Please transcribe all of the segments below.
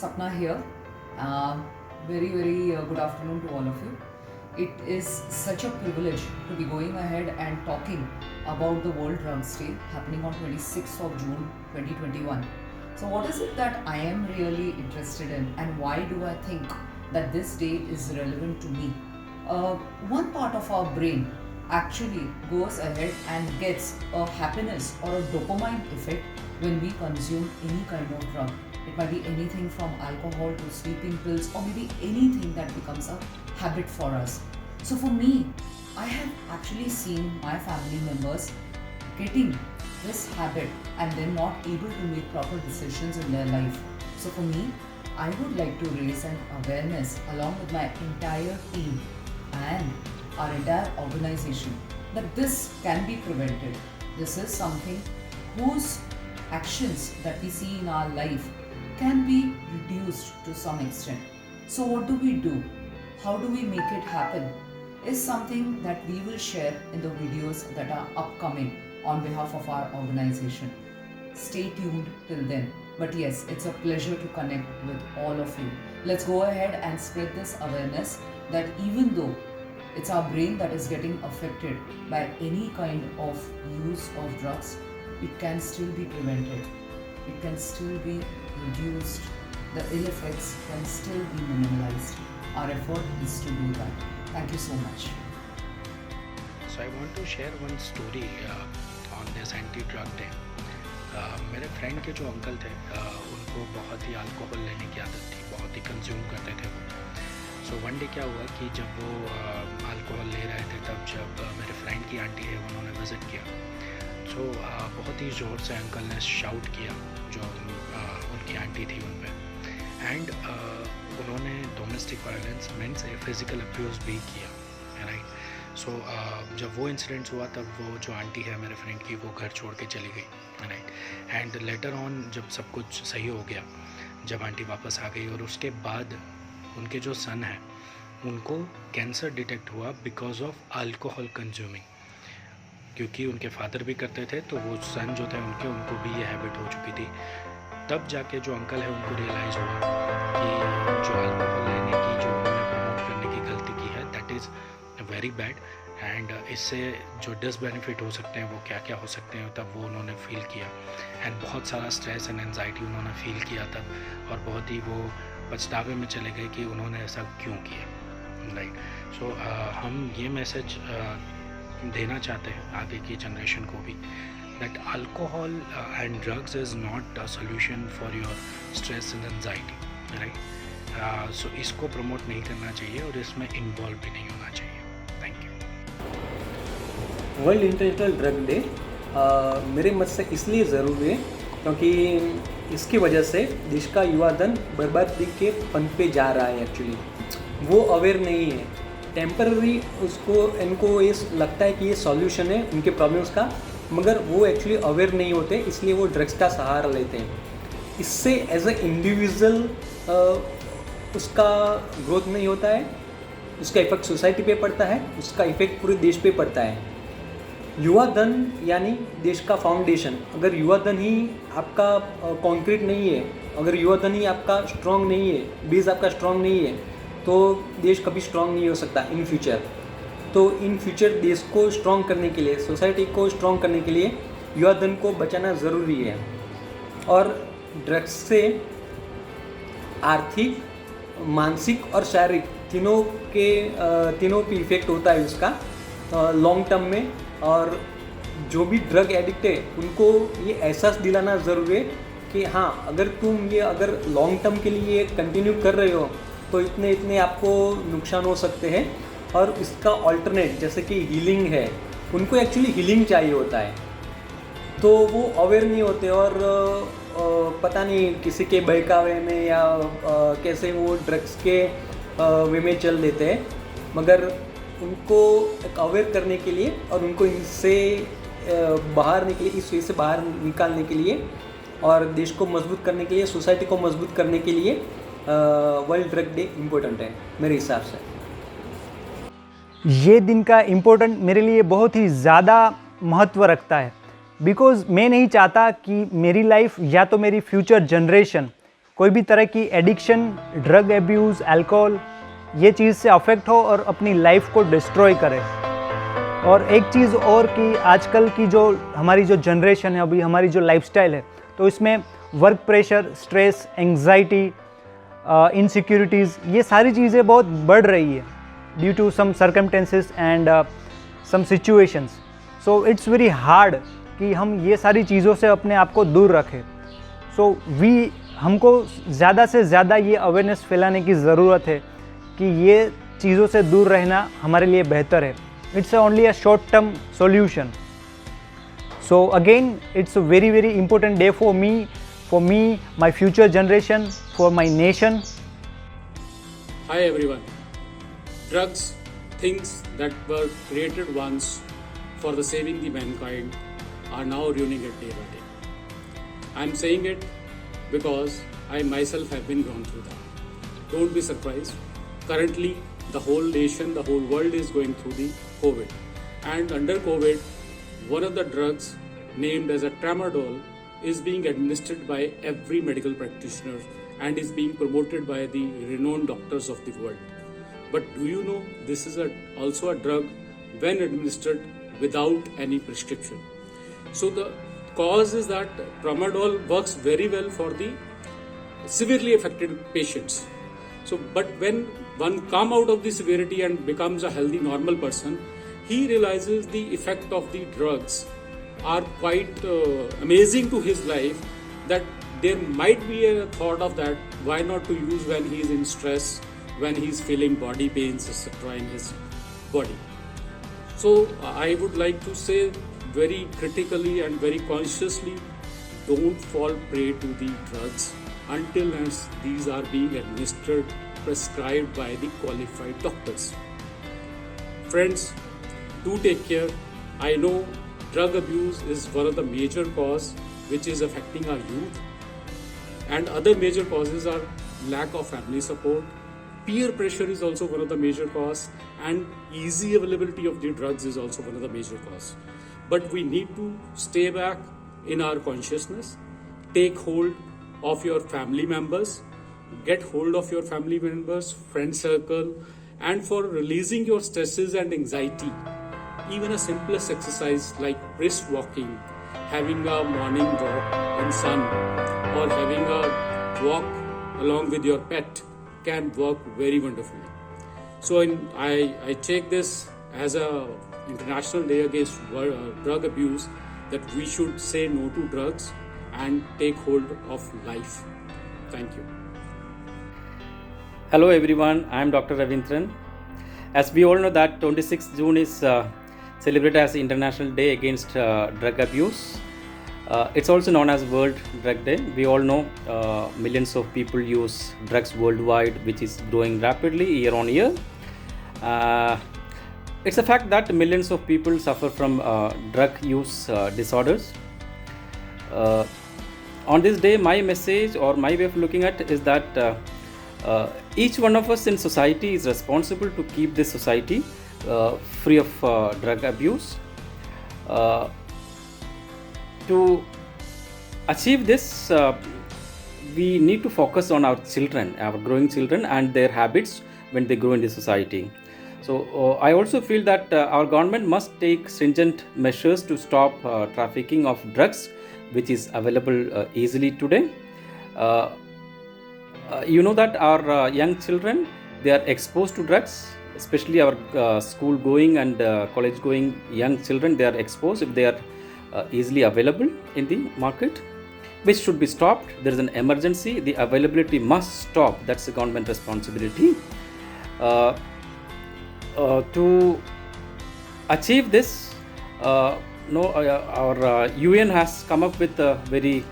Sapna here. Very good afternoon to all of you. It is such a privilege to be going ahead and talking about the World Drugs Day happening on 26th of June 2021. So what is it that I am really interested in, and why do I think that this day is relevant to me? One part of our brain actually goes ahead and gets a happiness or a dopamine effect when we consume any kind of drug. It might be anything from alcohol to sleeping pills, or maybe anything that becomes a habit for us. So for me, I have actually seen my family members getting this habit and then not able to make proper decisions in their life. So for me, I would like to raise an awareness along with my entire team and our entire organization that this can be prevented. This is something whose actions that we see in our life can be reduced to some extent. So what do we do? How do we make it happen? Is something that we will share in the videos that are upcoming on behalf of our organization. Stay tuned till then. But yes, it's a pleasure to connect with all of you. Let's go ahead and spread this awareness that even though it's our brain that is getting affected by any kind of use of drugs, it can still be prevented. It can still be reduced. The ill effects can still be minimalized. Our effort is to do that. Thank you so much. So I want to share one story on this anti-drug day. मेरे friend के जो uncle थे उनको बहुत ही alcohol लेने की आदत थी, बहुत ही कंज्यूम करते थे वो. सो वन डे क्या हुआ कि जब वो अल्कोहल ले रहे थे, तब जब मेरे फ्रेंड की आंटी है उन्होंने विज़िट किया, तो बहुत ही ज़ोर से अंकल ने शाउट किया जो उनकी आंटी थी उन पर, एंड उन्होंने domestic violence means physical abuse भी किया, राइट. सो जब वो इंसिडेंट्स हुआ तब वो जो आंटी है मेरे फ्रेंड की वो घर छोड़ के चली गई, राइट. एंड लेटर ऑन जब सब कुछ सही हो गया, जब आंटी वापस आ गई, और उसके बाद उनके जो सन है उनको कैंसर डिटेक्ट हुआ बिकॉज ऑफ अल्कोहल कंज्यूमिंग, क्योंकि उनके फादर भी करते थे, तो वो सन जो थे उनको भी ये हैबिट हो चुकी थी. तब जाके जो अंकल है उनको रियलाइज़ हुआ कि जो अल्कोहल लेने की, जो उन्होंने प्रमोट करने की गलती की है, that is very bad, and इससे जो डिसबेनिफिट हो सकते हैं वो क्या क्या हो सकते हैं, तब वो उन्होंने फील किया. एंड बहुत सारा स्ट्रेस एंड एनजाइटी उन्होंने फील किया तब, और बहुत ही वो पछतावे में चले गए कि उन्होंने ऐसा क्यों किया, राइट. सो हम ये मैसेज देना चाहते हैं आगे की जनरेशन को भी, that alcohol and drugs is not a solution for your stress and anxiety, right. So इसको प्रमोट नहीं करना चाहिए और इसमें इन्वॉल्व भी नहीं होना चाहिए. Thank you. World international drug day मेरे मत से इसलिए ज़रूरी है क्योंकि इसकी वजह से देश का युवा धन बर्बादी के पंथ पे जा रहा है. एक्चुअली वो अवेयर नहीं है, टेम्पररी इनको ये लगता है कि ये सॉल्यूशन है उनके प्रॉब्लम्स का, मगर वो एक्चुअली अवेयर नहीं होते, इसलिए वो ड्रग्स का सहारा लेते हैं. इससे एज ए इंडिविजुअल उसका ग्रोथ नहीं होता है, उसका इफेक्ट सोसाइटी पे पड़ता है, उसका इफेक्ट पूरे देश पे पड़ता है. युवा धन यानी देश का फाउंडेशन. अगर युवा धन ही आपका कंक्रीट नहीं है, अगर युवा धन ही आपका स्ट्रांग नहीं है, बेस आपका स्ट्रांग नहीं है, तो देश कभी स्ट्रांग नहीं हो सकता इन फ्यूचर. तो इन फ्यूचर देश को स्ट्रांग करने के लिए, सोसाइटी को स्ट्रांग करने के लिए युवा धन को बचाना ज़रूरी है. और ड्रग्स से आर्थिक, मानसिक और शारीरिक तीनों पे इफेक्ट होता है उसका लॉन्ग टर्म में. और जो भी ड्रग एडिक्ट है उनको ये एहसास दिलाना ज़रूरी है कि हाँ, अगर तुम ये अगर लॉन्ग टर्म के लिए कंटिन्यू कर रहे हो तो इतने आपको नुकसान हो सकते हैं. और इसका ऑल्टरनेट जैसे कि हीलिंग है, उनको एक्चुअली हीलिंग चाहिए होता है, तो वो अवेयर नहीं होते और पता नहीं किसी के बहकावे में या कैसे वो ड्रग्स के वे में चल देते हैं. मगर उनको एक अवेयर करने के लिए और उनको इनसे बाहर निकले, इस वे से बाहर निकालने के लिए और देश को मजबूत करने के लिए, सोसाइटी को मजबूत करने के लिए वर्ल्ड ड्रग डे इम्पोर्टेंट है मेरे हिसाब से. ये दिन का इम्पोर्टेंट मेरे लिए बहुत ही ज़्यादा महत्व रखता है, बिकॉज़ मैं नहीं चाहता कि मेरी लाइफ या तो मेरी फ्यूचर जनरेशन कोई भी तरह की एडिक्शन, ड्रग एब्यूज़, अल्कोहल, ये चीज़ से अफेक्ट हो और अपनी लाइफ को डिस्ट्रॉय करे। और एक चीज़ और कि आजकल की जो हमारी जो जनरेशन है, अभी हमारी जो लाइफस्टाइल है, तो इसमें work pressure, stress, anxiety, insecurities, ये सारी चीज़ें बहुत बढ़ रही है due to some circumstances and some situations. So it's very hard कि हम ये सारी चीज़ों से अपने आप को दूर रखें। सो हमको ज़्यादा से ज़्यादा ये अवेयरनेस फैलाने की ज़रूरत है कि ये चीज़ों से दूर रहना हमारे लिए बेहतर है। It's only a short term solution. So again it's a very very important day for me, my future generation, for my nation. Hi everyone. Drugs, things that were created once for the saving the mankind, are now ruining it day by day. I'm saying it because I myself have been gone through that. Don't be surprised. Currently, the whole nation, the whole world is going through the COVID. And under COVID, one of the drugs named as a tramadol is being administered by every medical practitioner and is being promoted by the renowned doctors of the world. But do you know this is also a drug when administered without any prescription? So the cause is that tramadol works very well for the severely affected patients. So, but when one come out of the severity and becomes a healthy normal person, he realizes the effect of the drugs are quite amazing to his life, that there might be a thought of that why not to use when he is in stress, when he is feeling body pains etc. in his body. So I would like to say very critically and very consciously, don't fall prey to the drugs until as these are being administered, prescribed by the qualified doctors. Friends, do take care. I know drug abuse is one of the major causes which is affecting our youth, and other major causes are lack of family support. Peer pressure is also one of the major causes, and easy availability of the drugs is also one of the major causes. But we need to stay back in our consciousness, take hold of your family members, get hold of your family members, friend circle, and for releasing your stresses and anxiety, even a simplest exercise like brisk walking, having a morning walk in sun, or having a walk along with your pet can work very wonderfully. So I take this as a International Day Against Drug Abuse, that we should say no to drugs and take hold of life. Thank you. Hello everyone, I am Dr. Ravindran. As we all know that 26th June is celebrated as International Day Against Drug Abuse. It's also known as World Drug Day. We all know millions of people use drugs worldwide, which is growing rapidly year on year. It's a fact that millions of people suffer from drug use disorders. On this day, my message or my way of looking at is that each one of us in society is responsible to keep this society free of drug abuse. To achieve this, we need to focus on our children, our growing children, and their habits when they grow in the society. So I also feel that our government must take stringent measures to stop trafficking of drugs, which is available easily today. You know that our young children, they are exposed to drugs, especially our school going and college going young children. They are exposed if they are easily available in the market, which should be stopped. There is an emergency, the availability must stop. That's the government responsibility. To achieve this, our UN has come up with a very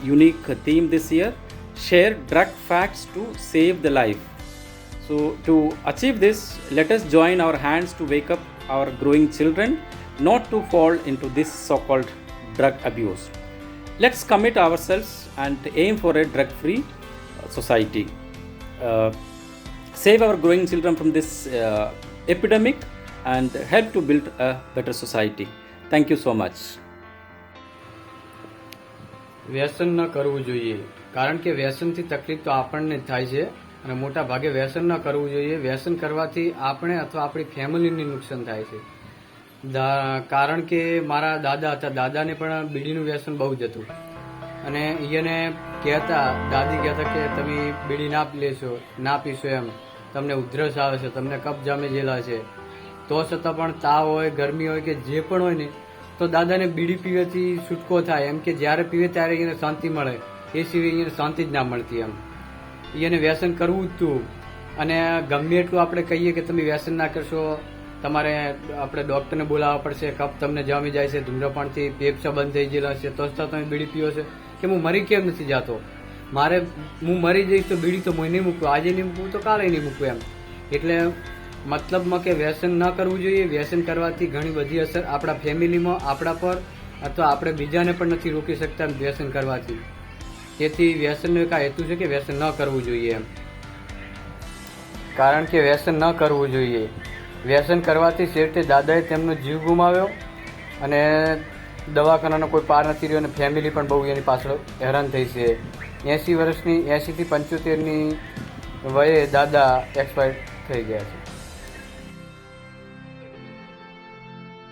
unique theme this year: share drug facts to save the life. So to achieve this, let us join our hands to wake up our growing children not to fall into this so-called drug abuse. Let's commit ourselves and aim for a drug-free society. Save our growing children from this epidemic and help to build a better society. Thank you so much. વ્યસન ન કરવું જોઈએ, કારણ કે વ્યસનથી તકલીફ તો આપણને જ થાય છે અને મોટા ભાગે વ્યસન ન કરવું જોઈએ. વ્યસન કરવાથી આપણે અથવા આપણી ફેમિલીને નુકસાન થાય છે. કારણ કે મારા દાદા હતા, દાદાને પણ બીડીનું વ્યસન બહુ જ હતું અને એને કહેતા, દાદી કહેતા કે તમે બીડી ના પીશો એમ, તમને ઉધરસ આવે છે, તમને કફ જામે ગયેલા છે. તો છતાં પણ તાવ હોય, ગરમી હોય કે જે પણ હોય ને, તો દાદાને બીડી પીવાથી છૂટકો થાય, એમ કે જ્યારે પીવે ત્યારે એને શાંતિ મળે, એ સિવાય એને શાંતિ જ ના મળતી એમ. એને વ્યસન કરવું જ હતું. અને ગમે એટલું આપણે કહીએ કે તમે વ્યસન ના કરશો, તમારે આપણે ડૉક્ટરને બોલાવવા પડશે, કફ તમને જામી જાય છે, ધૂમ્રપાનથી ફેફસા બંધ થઈ ગયેલા છે, તો છતાં તમે બીડી પીવો છો, કે હું મરી કેમ નથી જાતો, હું મરી જઈશ તો બીડી તો હું નહીં મૂકું, આજે નહીં મૂકું તો કાલે નહીં મૂકું એમ. એટલે મતલબમાં કે વ્યસન ન કરવું જોઈએ. વ્યસન કરવાથી ઘણી બધી અસર આપણા ફેમિલીમાં, આપણા પર અથવા આપણે બીજાને પણ નથી રોકી શકતા વ્યસન કરવાથી. તેથી વ્યસનનો એક આ હેતુ છે કે વ્યસન ન કરવું જોઈએ એમ. કારણ કે વ્યસન ન કરવું જોઈએ. વ્યસન કરવાથી છેવટે દાદાએ તેમનો જીવ ગુમાવ્યો અને દવાખાનાનો કોઈ પાર નથી રહ્યો અને ફેમિલી પણ બહુ એની પાછળ હેરાન થઈ છે. 80 થી 75ની વયે દાદા એક્સપાયર થઈ ગયા છે.